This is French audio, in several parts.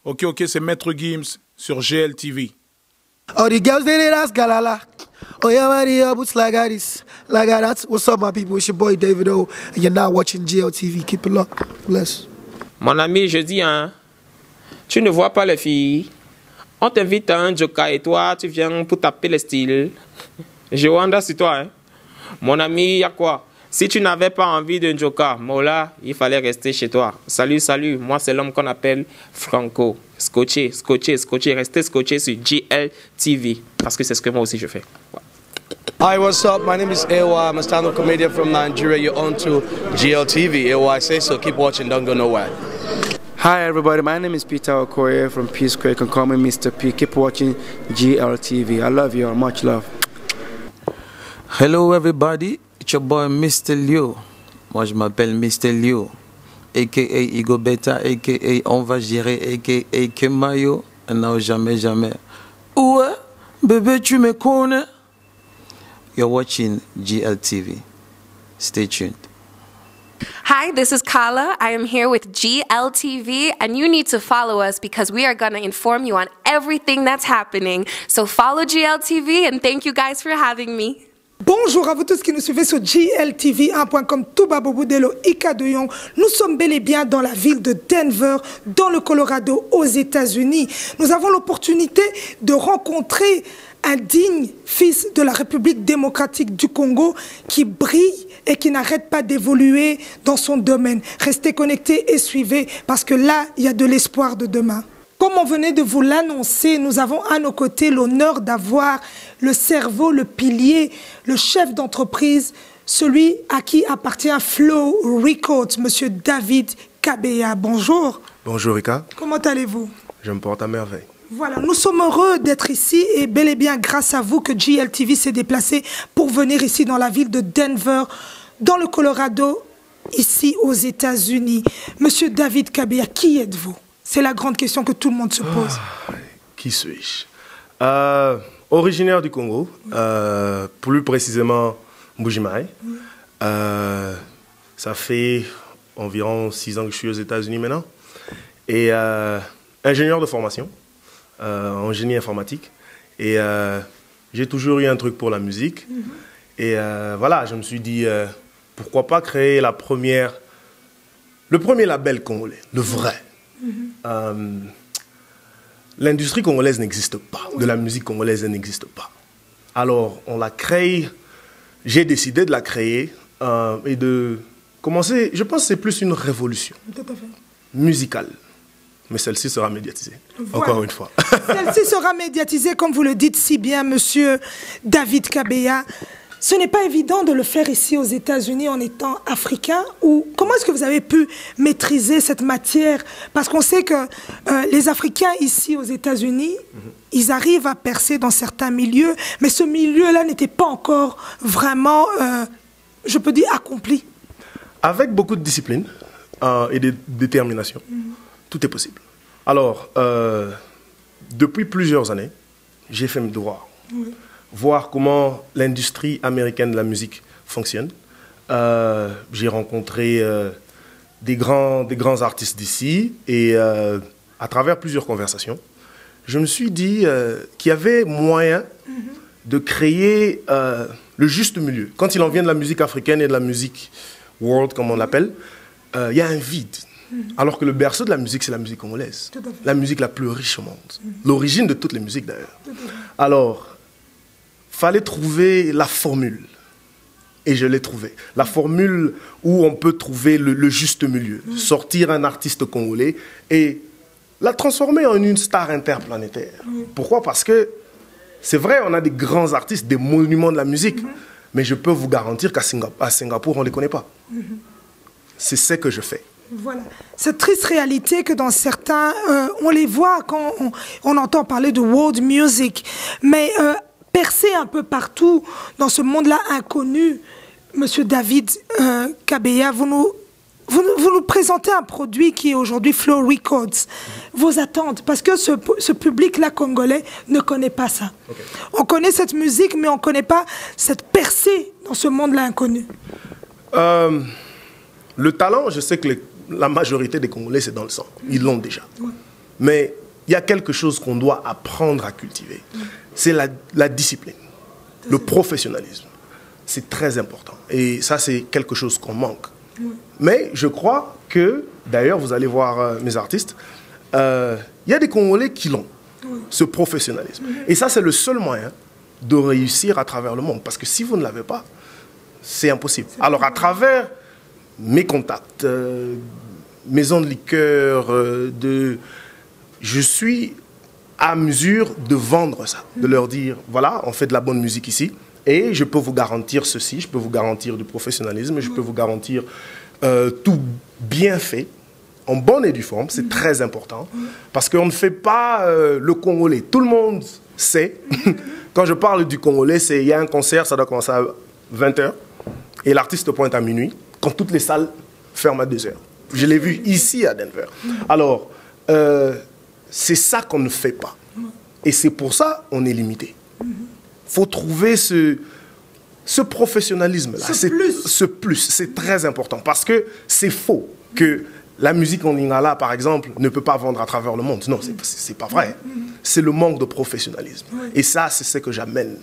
Ok, c'est Maître Gims sur GLTV. Oh, the girls, they ask Galala. Oh, yeah, Maria, boots like this. Like that. What's up, my people? It's your boy David O, and you're now watching GLTV. Keep it locked. Bless. Mon ami, je dis, hein, tu ne vois pas les filles. On t'invite à un joker et toi, tu viens pour taper les styles. Je wonder sur toi, hein. Mon ami, il y a quoi? Si tu n'avais pas envie d'un joker, Mola, il fallait rester chez toi. Salut, moi c'est l'homme qu'on appelle Franco. Scotché, restez scotché sur GLTV. Parce que c'est ce que moi aussi je fais. Ouais. Hi, what's up? My name is Ewa. I'm a stand-up comedian from Nigeria. You're on to GLTV. Ewa, I say so. Keep watching. Don't go nowhere. Hi everybody, my name is Peter Okoye from P Square. You can call me Mr. P. Keep watching GLTV. I love you all. Much love. Hello everybody, it's your boy Mr. Leo. Moi je m'appelle Mr. Leo, a.k.a. Igo Beta, a.k.a. On va gérer, a.k.a. Kemayo. Non, jamais. Ouais, bébé tu me connais. You're watching GLTV. Stay tuned. Hi, this is Kala. I am here with GLTV, and you need to follow us because we are going to inform you on everything that's happening. So follow GLTV, and thank you guys for having me. Bonjour à vous tous qui nous suivez sur GLTV, un point comme Touba Bobo Delo Ika de Young. Nous sommes bel et bien dans la ville de Denver, dans le Colorado, aux États-Unis. Nous avons l'opportunité de rencontrer un digne fils de la République démocratique du Congo qui brille et qui n'arrête pas d'évoluer dans son domaine. Restez connectés et suivez parce que là, il y a de l'espoir de demain. Comme on venait de vous l'annoncer, nous avons à nos côtés l'honneur d'avoir le cerveau, le pilier, le chef d'entreprise, celui à qui appartient Flow Records, Monsieur David Kabeya. Bonjour. Bonjour Rika. Comment allez-vous? Je me porte à merveille. Voilà, nous sommes heureux d'être ici et bel et bien grâce à vous que GLTV s'est déplacé pour venir ici dans la ville de Denver, dans le Colorado, ici aux États-Unis. Monsieur David Kabeya, qui êtes-vous? C'est la grande question que tout le monde se pose. Qui suis-je? Originaire du Congo, plus précisément Mbujimaï. Ça fait environ 6 ans que je suis aux États-Unis maintenant. Et ingénieur de formation, en génie informatique. Et j'ai toujours eu un truc pour la musique. Et voilà, je me suis dit, pourquoi pas créer le premier label congolais, le vrai. L'industrie congolaise n'existe pas, de la musique congolaise n'existe pas. Alors on l'a créée, j'ai décidé de la créer et de commencer, je pense que c'est plus une révolution musicale, mais celle-ci sera médiatisée, voilà. Encore une fois. Celle-ci sera médiatisée, comme vous le dites si bien, monsieur David Kabeya. Ce n'est pas évident de le faire ici aux États-Unis en étant africain. Ou comment est-ce que vous avez pu maîtriser cette matière? Parce qu'on sait que les Africains ici aux États-Unis, ils arrivent à percer dans certains milieux, mais ce milieu-là n'était pas encore vraiment, je peux dire, accompli. Avec beaucoup de discipline et de détermination, tout est possible. Alors, depuis plusieurs années, j'ai fait mes devoirs. Voir comment l'industrie américaine de la musique fonctionne. J'ai rencontré des grands artistes d'ici et à travers plusieurs conversations, je me suis dit qu'il y avait moyen de créer le juste milieu. Quand il en vient de la musique africaine et de la musique world, comme on l'appelle, il y a un vide. Alors que le berceau de la musique, c'est la musique congolaise. La musique la plus riche au monde. L'origine de toutes les musiques d'ailleurs. Alors, fallait trouver la formule. Et je l'ai trouvée. La formule où on peut trouver le juste milieu. Sortir un artiste congolais et la transformer en une star interplanétaire. Pourquoi? Parce que c'est vrai, on a des grands artistes, des monuments de la musique. Mais je peux vous garantir qu'à Singapour, on ne les connaît pas. C'est ce que je fais. Voilà. Cette triste réalité que dans certains, on les voit quand on entend parler de world music. Mais percer un peu partout dans ce monde-là inconnu, Monsieur David Kabeya, vous nous présentez un produit qui est aujourd'hui Flow Records. Vos attentes, parce que ce public-là congolais ne connaît pas ça. On connaît cette musique, mais on ne connaît pas cette percée dans ce monde-là inconnu. Le talent, je sais que la majorité des Congolais, c'est dans le sang. Ils l'ont déjà. Mais il y a quelque chose qu'on doit apprendre à cultiver. C'est la discipline, le professionnalisme. C'est très important. Et ça, c'est quelque chose qu'on manque. Mais je crois que, d'ailleurs, vous allez voir mes artistes, il y a des Congolais qui l'ont, ce professionnalisme. Et ça, c'est le seul moyen de réussir à travers le monde. Parce que si vous ne l'avez pas, c'est impossible. Alors, à travers mes contacts, maisons de liqueurs, je suis à mesure de vendre ça, de leur dire, voilà, on fait de la bonne musique ici, et je peux vous garantir ceci, je peux vous garantir du professionnalisme, je peux vous garantir tout bien fait, en bonne et due forme, c'est très important, parce qu'on ne fait pas le Congolais. Tout le monde sait, quand je parle du Congolais, il y a un concert, ça doit commencer à 20h, et l'artiste pointe à minuit, quand toutes les salles ferment à 2h. Je l'ai vu ici à Denver. Alors, c'est ça qu'on ne fait pas. Et c'est pour ça qu'on est limité. Il faut trouver ce professionnalisme-là. Ce plus, c'est très important. Parce que c'est faux que la musique en lingala, par exemple, ne peut pas vendre à travers le monde. Non, c'est pas vrai. C'est le manque de professionnalisme. Et ça, c'est ce que j'amène.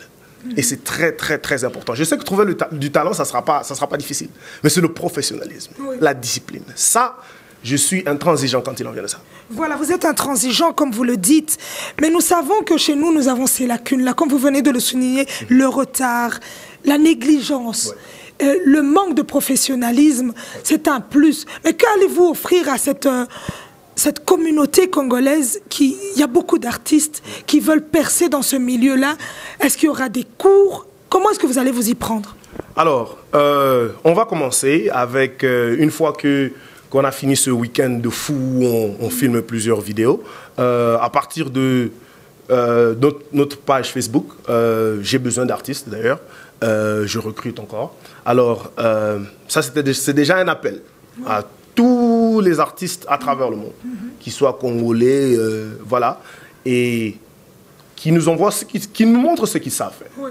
Et c'est très, très, très important. Je sais que trouver du talent, ça sera pas difficile. Mais c'est le professionnalisme, la discipline. Ça, je suis intransigeant quand il en vient de ça. Voilà, vous êtes intransigeant, comme vous le dites. Mais nous savons que chez nous, nous avons ces lacunes-là. Comme vous venez de le souligner, le retard, la négligence, le manque de professionnalisme, c'est un plus. Mais qu'allez-vous offrir à cette communauté congolaise il y a beaucoup d'artistes qui veulent percer dans ce milieu-là? Est-ce qu'il y aura des cours? Comment est-ce que vous allez vous y prendre? Alors, on va commencer avec, une fois qu'on a fini ce week-end de fou où on filme plusieurs vidéos, à partir de notre page Facebook, j'ai besoin d'artistes d'ailleurs, je recrute encore. Alors, ça c'est déjà un appel à tous les artistes à travers le monde, qu'ils soient congolais, voilà, et qui nous envoient, qui nous montrent ce qu'ils savent faire.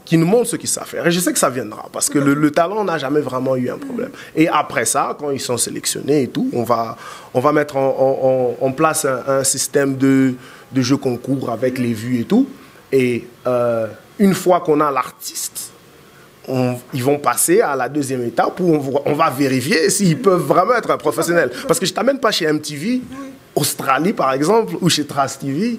Qui nous montrent ce qu'ils savent faire. Et je sais que ça viendra, parce que le talent n'a jamais vraiment eu un problème. Et après ça, quand ils sont sélectionnés et tout, on va mettre en place un système de jeu concours avec les vues et tout. Et une fois qu'on a l'artiste, ils vont passer à la deuxième étape où on va vérifier s'ils peuvent vraiment être un professionnel. Parce que je ne t'amène pas chez MTV, Australie par exemple, ou chez Trace TV,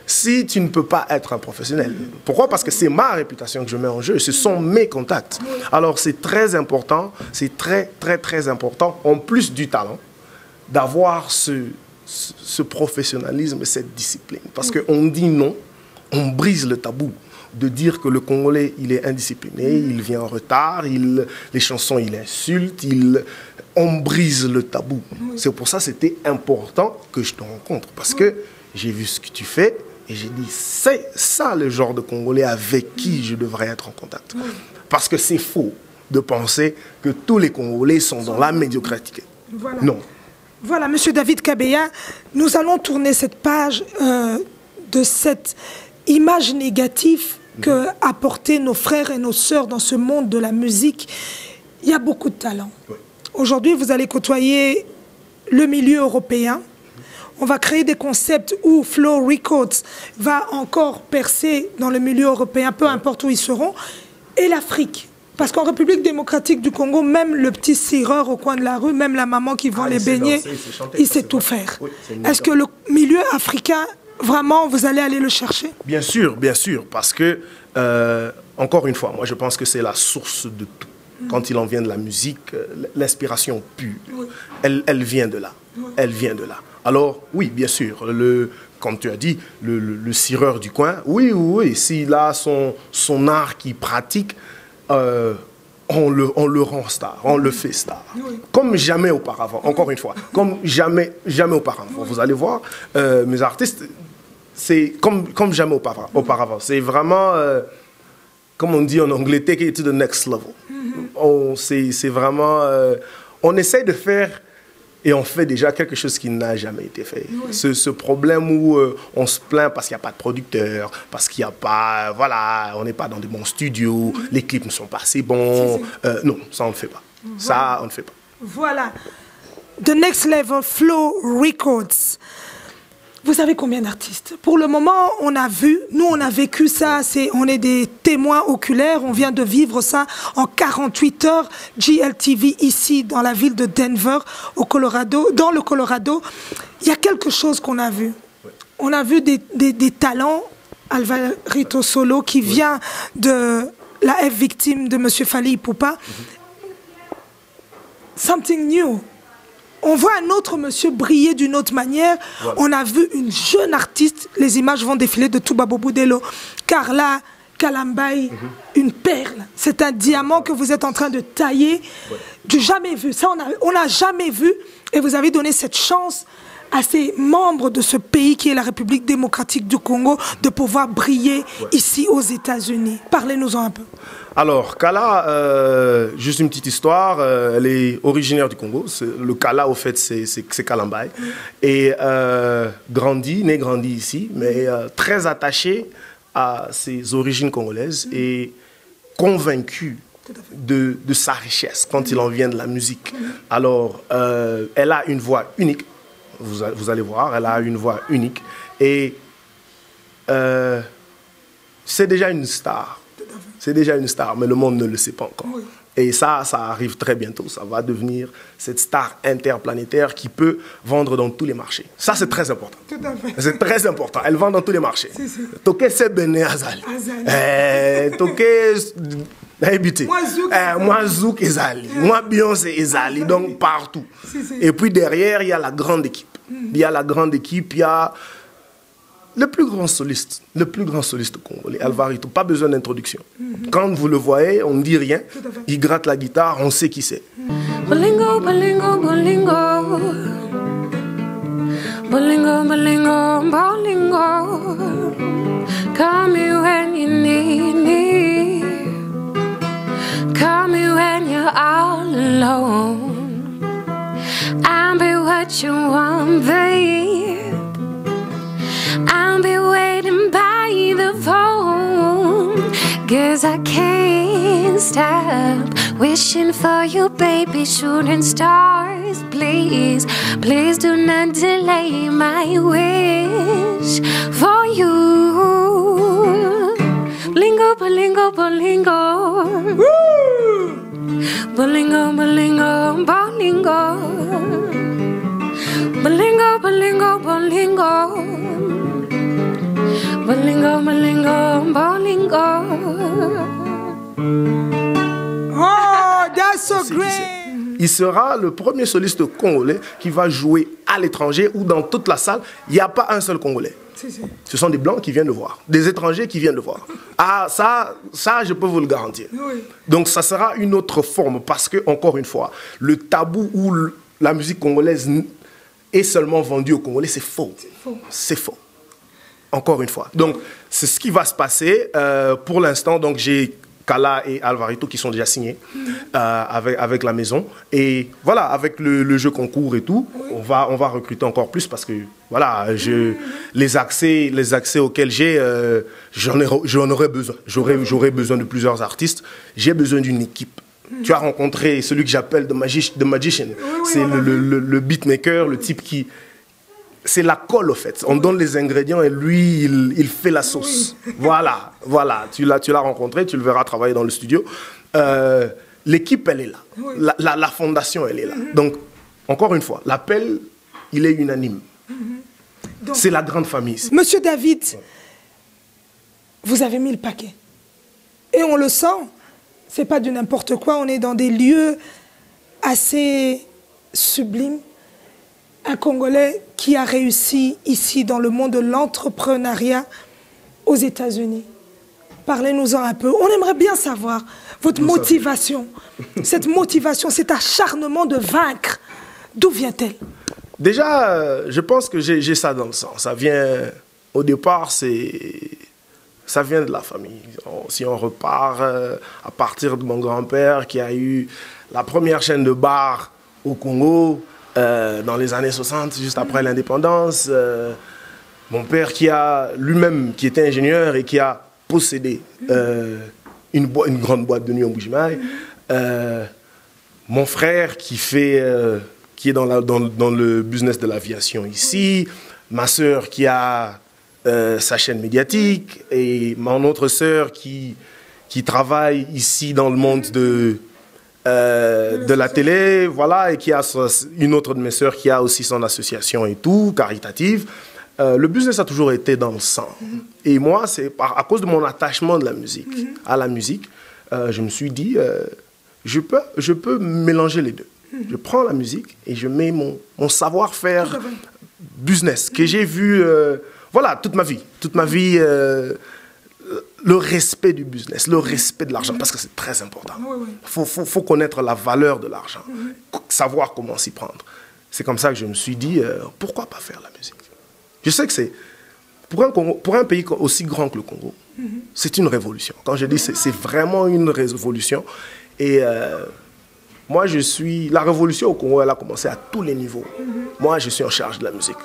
si tu ne peux pas être un professionnel. Pourquoi? Parce que c'est ma réputation que je mets en jeu, ce sont mes contacts. Alors c'est très important, c'est très très très important, en plus du talent, d'avoir ce professionnalisme, cette discipline. Parce qu'on dit non, on brise le tabou de dire que le Congolais, il est indiscipliné, il vient en retard, les chansons, il insulte, on brise le tabou. C'est pour ça que c'était important que je te rencontre, parce que j'ai vu ce que tu fais, et j'ai dit, c'est ça le genre de Congolais avec qui je devrais être en contact. Parce que c'est faux de penser que tous les Congolais sont dans la médiocrité. Voilà. Non. Voilà, Monsieur David Kabeya, nous allons tourner cette page de cette image négative que apportaient nos frères et nos sœurs dans ce monde de la musique. Il y a beaucoup de talent. Aujourd'hui, vous allez côtoyer le milieu européen. On va créer des concepts où Flow Records va encore percer dans le milieu européen, peu importe où ils seront, et l'Afrique. Parce qu'en République démocratique du Congo, même le petit cireur au coin de la rue, même la maman qui vend les beignets, il sait tout faire. Est-ce que le milieu africain, vraiment, vous allez aller le chercher? Bien sûr, parce que, encore une fois, moi je pense que c'est la source de tout. Quand il en vient de la musique, l'inspiration pure, elle vient de là. Elle vient de là. Alors, oui, bien sûr, comme tu as dit, le cireur du coin, oui, s'il a son art qu'il pratique, on le rend star, on le fait star. Comme jamais auparavant, encore une fois, comme jamais auparavant. Vous allez voir, mes artistes, c'est comme jamais auparavant. C'est vraiment, comme on dit en anglais, take it to the next level. C'est vraiment, on essaie de faire, et on fait déjà quelque chose qui n'a jamais été fait. Ce problème où on se plaint parce qu'il n'y a pas de producteur, parce qu'il n'y a pas, voilà, on n'est pas dans de bons studios, les clips ne sont pas assez bons. Non, ça on ne fait pas. Ça, on ne fait pas. Voilà. The Next Level, Flow Records. Vous avez combien d'artistes? Pour le moment, on a vu, nous on a vécu ça, on est des témoins oculaires, on vient de vivre ça en 48 heures, GLTV ici dans la ville de Denver, au Colorado, dans le Colorado. Il y a quelque chose qu'on a vu. On a vu des talents, Alvarito Solo qui vient de la F victime de M. Fally Ipupa. Something new. On voit un autre monsieur briller d'une autre manière. Voilà. On a vu une jeune artiste, les images vont défiler de Touba Bobo Delo, Carla Kalambay, une perle. C'est un diamant que vous êtes en train de tailler. Du jamais vu. Ça, on n'a jamais vu. Et vous avez donné cette chance à ces membres de ce pays qui est la République démocratique du Congo de pouvoir briller ici aux États-Unis. Parlez-nous-en un peu. Alors, Kala, juste une petite histoire, elle est originaire du Congo. Le Kala, au fait, c'est Kalambay. Et né grandi ici, mais très attaché à ses origines congolaises et convaincu de sa richesse quand il en vient de la musique. Alors, elle a une voix unique. Vous allez voir, elle a une voix unique. Et c'est déjà une star. C'est déjà une star, mais le monde ne le sait pas encore. Oui. Et ça arrive très bientôt. Ça va devenir cette star interplanétaire qui peut vendre dans tous les marchés. Ça, c'est très important. C'est très important. Elle vend dans tous les marchés. Toké c'est Bené Azali. Toké moi Zouk Ezali. Moi Beyoncé Ezali. Donc partout. Et puis derrière, il y a la grande équipe. Il y a la grande équipe, il y a le plus grand soliste congolais, Alvarito, pas besoin d'introduction. Quand vous le voyez, on ne dit rien, il gratte la guitare, on sait qui c'est. Bolingo, bolingo, bolingo. Bolingo, bolingo, bolingo. Call me when you need me. Call me when you're all alone. I'll be what you want, babe. I'll be waiting by the phone, 'cause I can't stop wishing for you, baby. Shooting stars, please, please do not delay my wish for you. Bolingo, bolingo, bolingo. Bolingo, bolingo, bolingo. Bolingo, bolingo, bolingo. Bolingo, bolingo, bolingo. Oh, that's so great. Il sera le premier soliste congolais qui va jouer à l'étranger ou dans toute la salle. Il n'y a pas un seul Congolais. Ce sont des Blancs qui viennent le voir, des étrangers qui viennent le voir. Ah, ça, je peux vous le garantir. Oui. Donc, ça sera une autre forme parce que, encore une fois, le tabou où la musique congolaise est seulement vendue aux Congolais, c'est faux. C'est faux. Encore une fois. Donc, c'est ce qui va se passer. Pour l'instant, donc j'ai Kala et Alvarito qui sont déjà signés avec la maison. Et voilà, avec le jeu concours et tout, on va recruter encore plus parce que, voilà, les accès auxquels j'ai, j'en aurais besoin. J'aurais besoin de plusieurs artistes. J'ai besoin d'une équipe. Tu as rencontré celui que j'appelle The Magician. C'est le beatmaker, le type qui... C'est la colle, au fait. On donne les ingrédients et lui, il fait la sauce. Oui. Voilà. Tu l'as rencontré, tu le verras travailler dans le studio. L'équipe, elle est là. Oui. La fondation, elle est là. Donc, encore une fois, l'appel, il est unanime. C'est la grande famille. Monsieur David, vous avez mis le paquet. Et on le sent. C'est pas du n'importe quoi. On est dans des lieux assez sublimes. Un Congolais qui a réussi ici dans le monde de l'entrepreneuriat aux États-Unis. Parlez-nous-en un peu. On aimerait bien savoir votre motivation. Cette motivation, cet acharnement de vaincre. D'où vient-elle? Déjà, je pense que j'ai ça dans le sang. Ça vient, au départ, ça vient de la famille. Si on repart à partir de mon grand-père qui a eu la première chaîne de bar au Congo, dans les années 60, juste après l'indépendance, mon père qui était ingénieur et qui a possédé une grande boîte de nuit en Bujimaï, mon frère qui est dans le business de l'aviation ici, ma sœur qui a sa chaîne médiatique et mon autre sœur qui travaille ici dans le monde de la télé, voilà, et qui a une autre de mes sœurs qui a aussi son association et tout, caritative. Le business a toujours été dans le sang. Et moi, c'est à cause de mon attachement à la musique, je me suis dit, je peux mélanger les deux. Je prends la musique et je mets mon savoir-faire business que j'ai vu, voilà, toute ma vie. Toute ma vie, le respect du business, le respect de l'argent, parce que c'est très important. Faut connaître la valeur de l'argent, savoir comment s'y prendre. C'est comme ça que je me suis dit, pourquoi pas faire la musique? Je sais que c'est, pour un pays aussi grand que le Congo, c'est une révolution. Quand je dis c'est vraiment une révolution. Et moi, la révolution au Congo, elle a commencé à tous les niveaux. Moi, je suis en charge de la musique.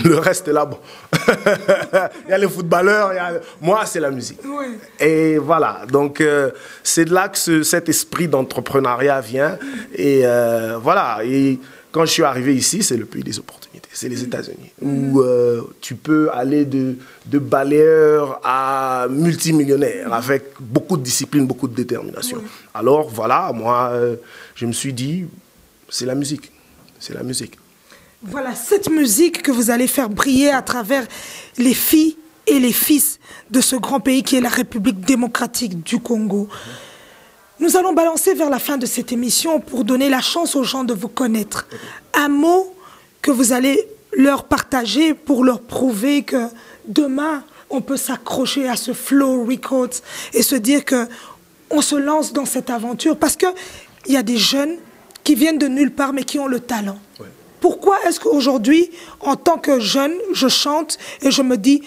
Le reste est là, bon. Il y a les footballeurs, moi, c'est la musique. Et voilà, donc c'est de là que cet esprit d'entrepreneuriat vient. Et voilà, et quand je suis arrivé ici, c'est le pays des opportunités. C'est les États-Unis, où tu peux aller de balayeur à multimillionnaire, avec beaucoup de discipline, beaucoup de détermination. Alors voilà, moi, je me suis dit, c'est la musique. C'est la musique. Voilà, cette musique que vous allez faire briller à travers les filles et les fils de ce grand pays qui est la République démocratique du Congo. Nous allons balancer vers la fin de cette émission pour donner la chance aux gens de vous connaître. Un mot que vous allez leur partager pour leur prouver que demain, on peut s'accrocher à ce Flow Records et se dire qu'on se lance dans cette aventure. Parce qu'il y a des jeunes qui viennent de nulle part mais qui ont le talent. Pourquoi est-ce qu'aujourd'hui, en tant que jeune, je chante et je me dis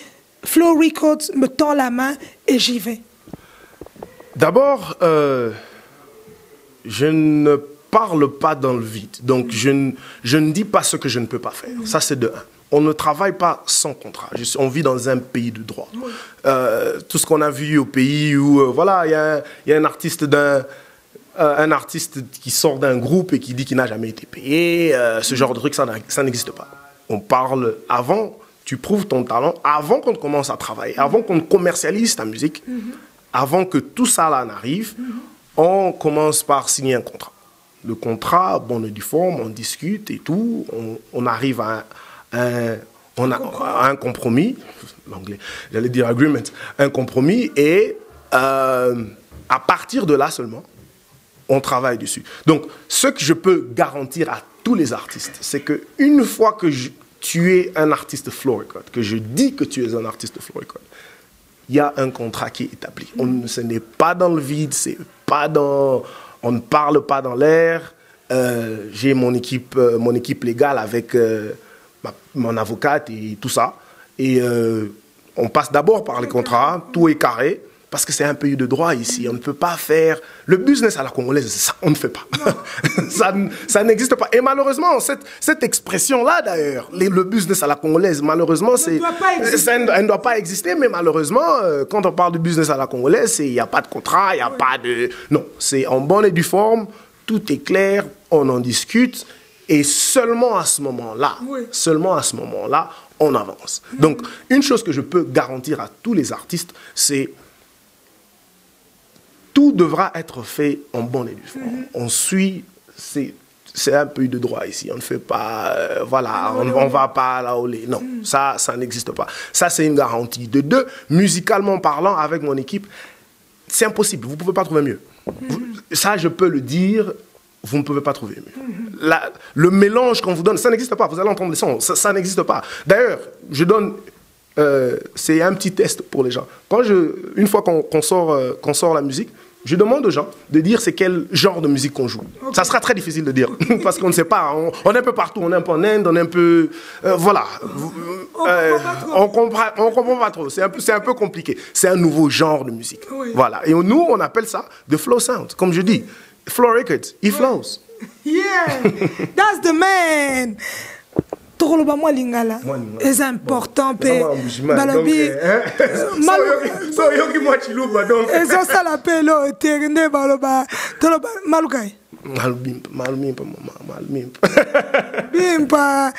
Flow Records me tend la main et j'y vais? D'abord, je ne parle pas dans le vide. Donc, je ne dis pas ce que je ne peux pas faire. Ça, c'est de un. On ne travaille pas sans contrat. On vit dans un pays de droit. Tout ce qu'on a vu au pays où, voilà, il y a un artiste qui sort d'un groupe et qui dit qu'il n'a jamais été payé. Ce genre de truc, ça n'existe pas. On parle avant, tu prouves ton talent, avant qu'on commence à travailler, avant qu'on commercialise ta musique. Avant que tout ça là n'arrive, on commence par signer un contrat. Le contrat, bonne et due forme, on discute et tout, on arrive à un compromis, l'anglais, j'allais dire agreement, un compromis, et à partir de là seulement, on travaille dessus. Donc, ce que je peux garantir à tous les artistes, c'est qu'une fois que tu es un artiste Flow Record, que je dis que tu es un artiste Flow Record, il y a un contrat qui est établi. Ce n'est pas dans le vide, on ne parle pas dans l'air. J'ai mon équipe légale avec mon avocate et tout ça. Et on passe d'abord par les contrats, tout est carré, parce que c'est un pays de droit ici. On ne peut pas faire... Le business à la congolaise, ça, on ne fait pas. ça n'existe pas. Et malheureusement, cette expression-là, d'ailleurs, le business à la congolaise, malheureusement, elle ne doit pas exister. Mais malheureusement, quand on parle de business à la congolaise, il n'y a pas de contrat, il n'y a pas de... Non, c'est en bonne et due forme, tout est clair, on en discute. Et seulement à ce moment-là, on avance. Donc, une chose que je peux garantir à tous les artistes, c'est... Tout devra être fait en bonne et due forme. On suit, c'est un pays de droit ici. On ne fait pas, voilà, on ne va pas à la olé. Non, ça n'existe pas. Ça, c'est une garantie. De deux, musicalement parlant, avec mon équipe, c'est impossible. Vous ne pouvez pas trouver mieux. Ça, je peux le dire, vous ne pouvez pas trouver mieux. Le mélange qu'on vous donne, ça n'existe pas. Vous allez entendre les sons, ça n'existe pas. D'ailleurs, je donne... c'est un petit test pour les gens. Une fois qu'on sort la musique, je demande aux gens de dire c'est quel genre de musique qu'on joue. Okay. Ça sera très difficile de dire, parce qu'on ne sait pas. On est un peu partout, on est un peu en Inde, on est un peu... voilà. On comprend pas trop. C'est un peu compliqué. C'est un nouveau genre de musique. Oui. Voilà. Et nous, on appelle ça the flow sound. Comme je dis, Flow Records, he flows. Yeah, that's the man. Toroloba moi lingala, c'est important pe balobi. So yoki moi chiluba donc. Et ça la pelo terne baloba toloba malukai. Bimpa.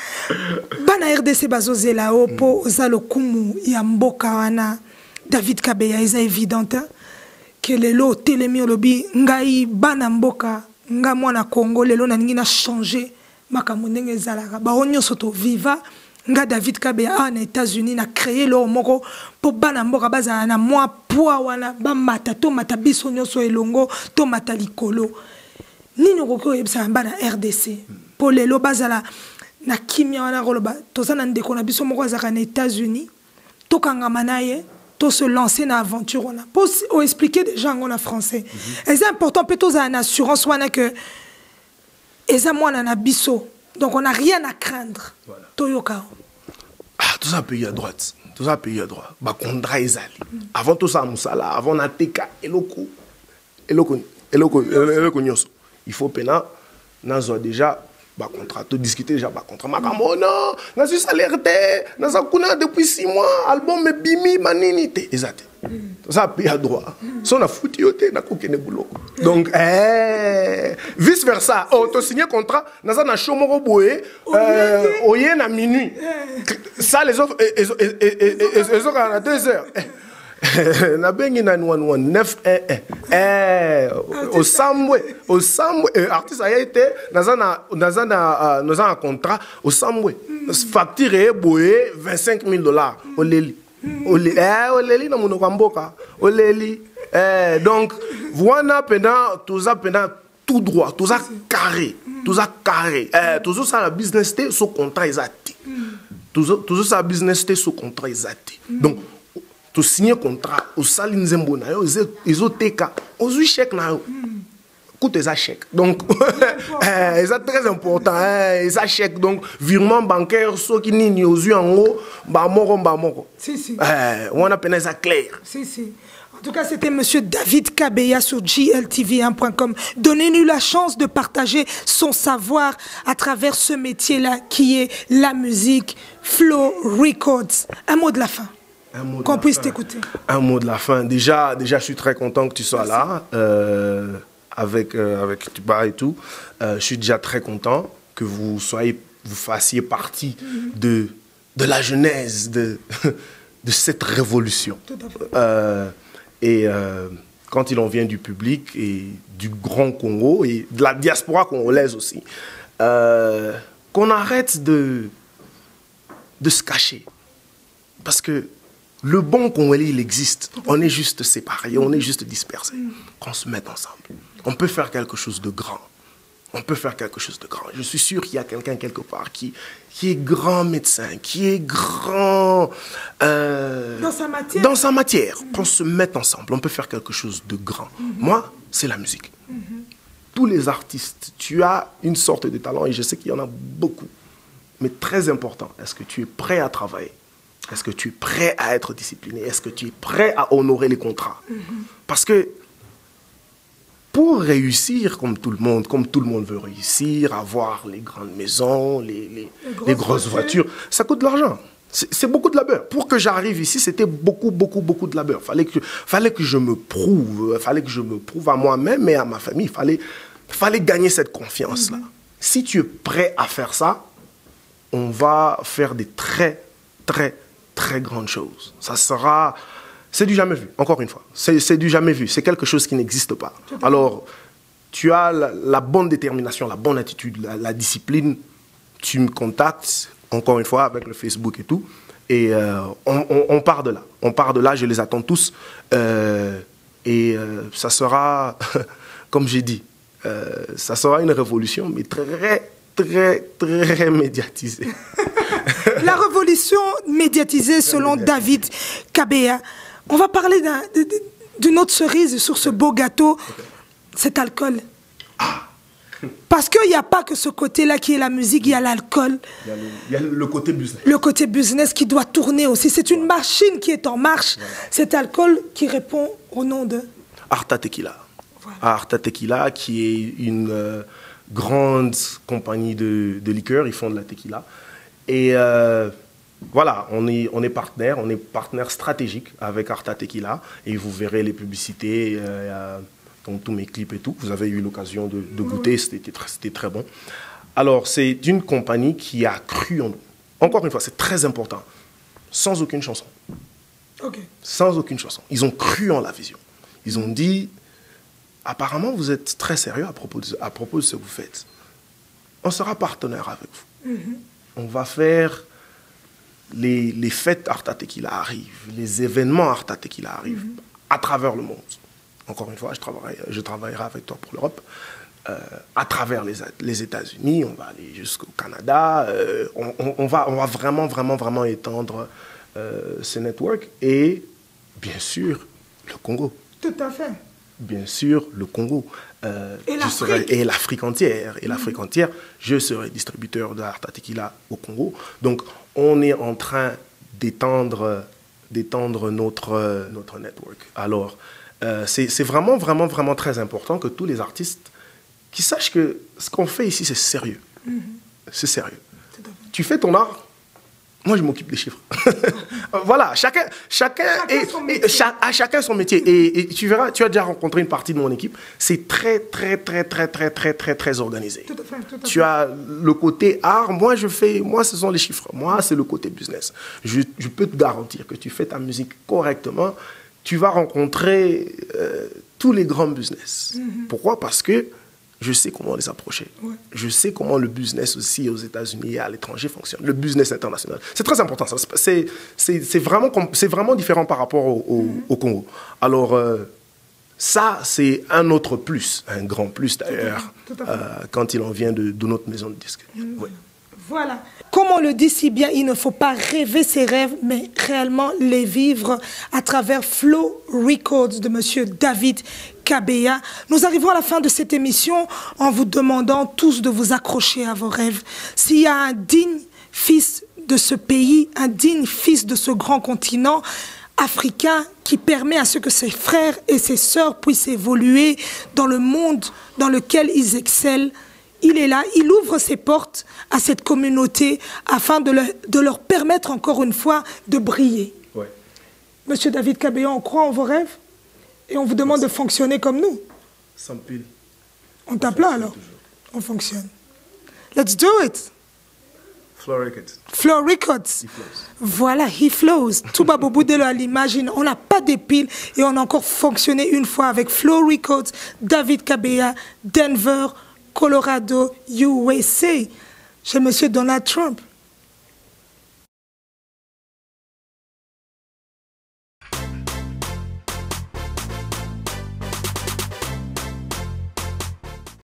Bana RDC bazozela opo ozalo kumu ya mboka wana David Kabeya eza évidente que lelo telemi olobi ngai bana mboka nga mwana Congo lelo na ningi na changer makambo ndenge ezalaka ba onyoso to viva nga David Kabeya na États-Unis na créer lo moko po bana mboka bazala na mwa poa wana ba mata to mata biso nyoso elongo to mata likolo nini okoko yebisa bana RDC po lelo bazala na kimia wana koloba tozana ndeko na biso moko azaka na États-Unis tokangama naye to se lancer dans l'aventure on a pour expliquer déjà en français et c'est important peut-être une assurance wana que eza mwana na biso donc on n'a rien à craindre toyoka tout ça pays à droite tout ça pays à droite ba contrat ezali avant tout ça musala avant na teka eloko nyoso il faut pena nazo déjà ba contrat to discuter déjà ba contrat makambo non na suis salaire te na za kuna depuis 6 mois album me bimi manini te ezate ça paye à droit son a foutu yote na kokene boulot donc vice versa to signer contrat na za na show moko boye oye na minuit ça les offres ils ont à 2 heures na bengi na 9 au Sambwe artiste a été dans un contrat au Sambwe facturé boye $25,000 oleli na monoko mboka oleli donc voilà pendant tout droit tout ça carré tout ça la business té sous contrat exact tout ça business té sous contrat exact donc tu signes contrat au sali nzembo na yo ezoteka ozui chèque na yo coûte eza chèque donc c'est très important eza chèque donc virement bancaire soki nini ozui yango ba moko si on appelle ça clair si en tout cas, c'était Monsieur David Kabeya sur GLTV1.com. Donnez-nous la chance de partager son savoir à travers ce métier-là qui est la musique Flow Records. Un mot de la fin. Qu'on puisse t'écouter. Un mot de la fin. Déjà, je suis très content que tu sois là, avec Tuba et tout. Je suis déjà très content que vous fassiez partie de la genèse de cette révolution. Tout à fait. Quand il en vient du public et du grand Congo et de la diaspora congolaise aussi, qu'on arrête de se cacher. Parce que le bon Congolais, il existe. On est juste séparés, on est juste dispersés. Qu'on se mette ensemble. On peut faire quelque chose de grand. On peut faire quelque chose de grand. Je suis sûr qu'il y a quelqu'un quelque part qui est grand médecin, qui est grand... dans sa matière. Qu'on se mette ensemble. On peut faire quelque chose de grand. Moi, c'est la musique. Tous les artistes, tu as une sorte de talent et je sais qu'il y en a beaucoup. Mais très important, est-ce que tu es prêt à travailler? Est-ce que tu es prêt à être discipliné? Est-ce que tu es prêt à honorer les contrats? Parce que pour réussir comme tout le monde veut réussir, avoir les grandes maisons, les grosses voitures, ça coûte de l'argent. C'est beaucoup de labeur. Pour que j'arrive ici, c'était beaucoup de labeur. Fallait que je me prouve à moi-même et à ma famille. Fallait gagner cette confiance-là. Si tu es prêt à faire ça, on va faire des très grandes choses. Ça sera... C'est du jamais vu, encore une fois. C'est du jamais vu. C'est quelque chose qui n'existe pas. Alors, tu as la bonne détermination, la bonne attitude, la discipline. Tu me contactes, encore une fois, avec le Facebook et tout. Et on part de là. On part de là, je les attends tous. Ça sera, comme j'ai dit, ça sera une révolution, mais très médiatisée. La révolution médiatisée selon David Kabeya. On va parler d'une autre cerise sur ce beau gâteau, cet alcool. Parce qu'il n'y a pas que ce côté-là qui est la musique, il y a l'alcool. Il y a le côté business. Le côté business qui doit tourner aussi. C'est une machine qui est en marche. Voilà. Cet alcool qui répond au nom de... Arta Tequila. Voilà. Arta Tequila, qui est une grande compagnie de liqueurs. Ils font de la tequila. Et... voilà, on est partenaire stratégique avec Arta Tequila et vous verrez les publicités dans tous mes clips et tout. Vous avez eu l'occasion de goûter, c'était très bon. Alors, c'est une compagnie qui a cru en nous. Encore une fois, c'est très important. Sans aucune chanson. Sans aucune chanson. Ils ont cru en la vision. Ils ont dit, apparemment, vous êtes très sérieux à propos de ce que vous faites. On sera partenaire avec vous. On va faire les fêtes Arta Tequila arrivent, les événements Arta Tequila arrivent à travers le monde. Encore une fois, je travaillerai avec toi pour l'Europe. À travers les États-Unis, on va aller jusqu'au Canada. On va vraiment étendre ce network. Et bien sûr, le Congo. Tout à fait. Bien sûr, le Congo. Et l'Afrique entière. Et l'Afrique entière, je serai distributeur de Arta Tequila au Congo. Donc, on est en train d'étendre notre network. Alors, c'est vraiment très important que tous les artistes qui sachent que ce qu'on fait ici, c'est sérieux. C'est sérieux. Tu fais ton art, moi je m'occupe des chiffres. Voilà, chacun son métier. Et tu verras, tu as déjà rencontré une partie de mon équipe, c'est très organisé. Tout à fait. Tu as le côté art, moi ce sont les chiffres, moi c'est le côté business. Je peux te garantir que tu fais ta musique correctement, tu vas rencontrer tous les grands business. Pourquoi? Parce que je sais comment les approcher. Je sais comment le business aussi aux États-Unis et à l'étranger fonctionne. Le business international. C'est très important. C'est vraiment différent par rapport au Congo. Alors, ça, c'est un autre plus, un grand plus d'ailleurs, quand il en vient de notre maison de disques. Voilà. Comme on le dit si bien, il ne faut pas rêver ses rêves, mais réellement les vivre à travers Flow Records de Monsieur David Kabeya. Nous arrivons à la fin de cette émission en vous demandant tous de vous accrocher à vos rêves. S'il y a un digne fils de ce pays, un digne fils de ce grand continent africain qui permet à ce que ses frères et ses sœurs puissent évoluer dans le monde dans lequel ils excellent, il est là, il ouvre ses portes à cette communauté afin de leur permettre encore une fois de briller. Monsieur David Kabeya, on croit en vos rêves et on vous demande de fonctionner comme nous. Sans pile. On tape là alors. On fonctionne. Let's do it. Flow Records. Flow Records. Voilà, he flows. Touba Boubou Delo à l'imagine. On n'a pas de piles et on a encore fonctionné une fois avec Flow Records, David Kabeya, Denver, Colorado, USA, chez Monsieur Donald Trump.